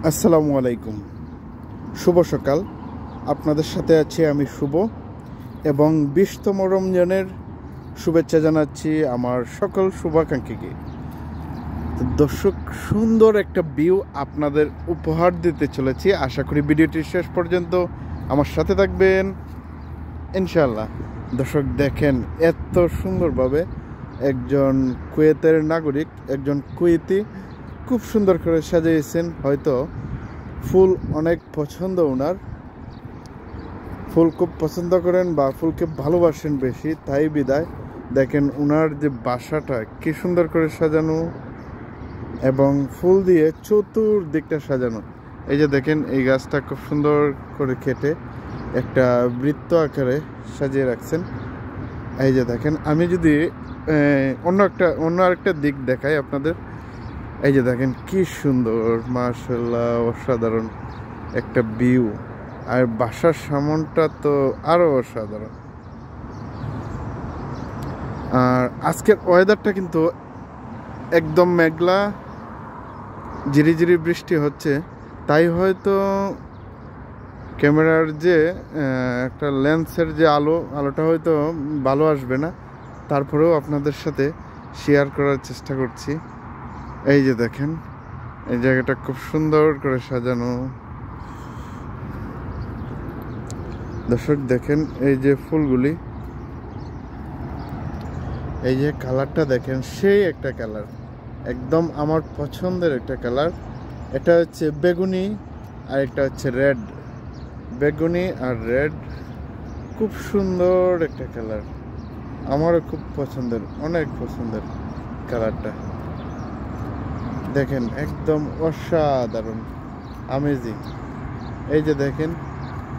আসসালামু আলাইকুম, শুভ সকাল। আপনাদের সাথে আছি আমি শুভ, এবং 20তম রমজানের শুভেচ্ছা জানাচ্ছি আমার সকল শুভাকাঙ্ক্ষীকে। তো দর্শক, সুন্দর একটা ভিউ আপনাদের উপহার দিতে চলেছি। আশা করি ভিডিওটি শেষ পর্যন্ত আমার সাথে থাকবেন ইনশাআল্লাহ। দর্শক দেখেন, এত সুন্দরভাবে একজন কুয়েতের নাগরিক, একজন কুয়েতি খুব সুন্দর করে সাজিয়েছেন। হয়তো ফুল অনেক পছন্দ ওনার, ফুল খুব পছন্দ করেন বা ফুলকে ভালোবাসেন বেশি, তাই বিদায় দেখেন ওনার যে বাসাটা কি সুন্দর করে সাজানো এবং ফুল দিয়ে চতুর্দিকটা সাজানো। এই যে দেখেন, এই গাছটা খুব সুন্দর করে কেটে একটা বৃত্ত আকারে সাজিয়ে রাখছেন। এই যে দেখেন, আমি যদি অন্য আরেকটা দিক দেখাই আপনাদের। এই যে দেখেন কি সুন্দর, মাশাআল্লাহ, অসাধারণ একটা ভিউ। আর বাসার সামনটা তো আরো অসাধারণ। আর আজকের ওয়েদারটা কিন্তু একদম মেঘলা, ঝিরিঝিরি বৃষ্টি হচ্ছে, তাই হয়তো ক্যামেরার যে একটা লেন্সের যে আলোটা হয়তো ভালো আসবে না। তারপরেও আপনাদের সাথে শেয়ার করার চেষ্টা করছি। এই যে দেখেন, এই জায়গাটা খুব সুন্দর করে সাজানো। দর্শক দেখেন, এই যে ফুলগুলি, এই যে কালারটা দেখেন, সেই একটা কালার, একদম আমার পছন্দের একটা কালার। এটা হচ্ছে বেগুনি আর একটা হচ্ছে রেড। বেগুনি আর রেড, খুব সুন্দর একটা কালার, আমারও খুব পছন্দের, অনেক পছন্দের কালারটা। দেখেন একদম অসাধারণ, আমেজিং। এই যে দেখেন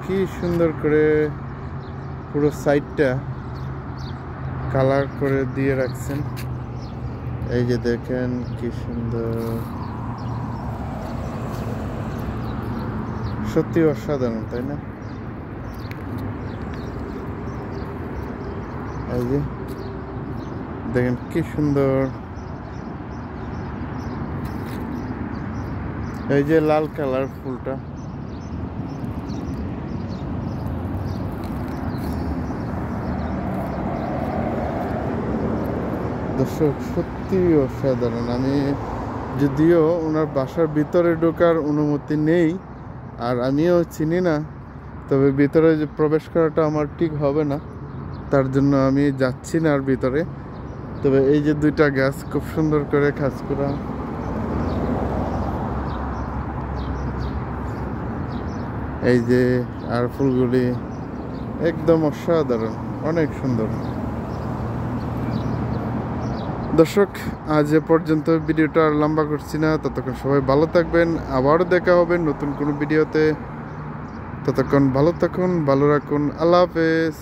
কি সুন্দর করে পুরো সাইডটা কালার করে দিয়ে রাখছেন। এই যে দেখেন কি সুন্দর, সত্যি অসাধারণ, তাই না? এই যে দেখেন কি সুন্দর, এই যে লাল কালার ফুলটা। দর্শক সত্যি অসাধারণ। আমি যদিও ওনার বাসার ভিতরে ঢোকার অনুমতি নেই, আর আমিও চিনি না, তবে ভিতরে যে প্রবেশ করাটা আমার ঠিক হবে না, তার জন্য আমি যাচ্ছি না আর ভিতরে। তবে এই যে দুইটা গাছ খুব সুন্দর করে কাজ করা, এই যে আর ফুলগুলি একদম অসাধারণ, অনেক সুন্দর। দর্শক, আজ এ পর্যন্ত, ভিডিওটা আর লম্বা করছি না। ততক্ষণ সবাই ভালো থাকবেন, আবারও দেখা হবে নতুন কোনো ভিডিওতে। ততক্ষণ ভালো থাকুন, ভালো রাখুন, আল্লাহ হাফেজ।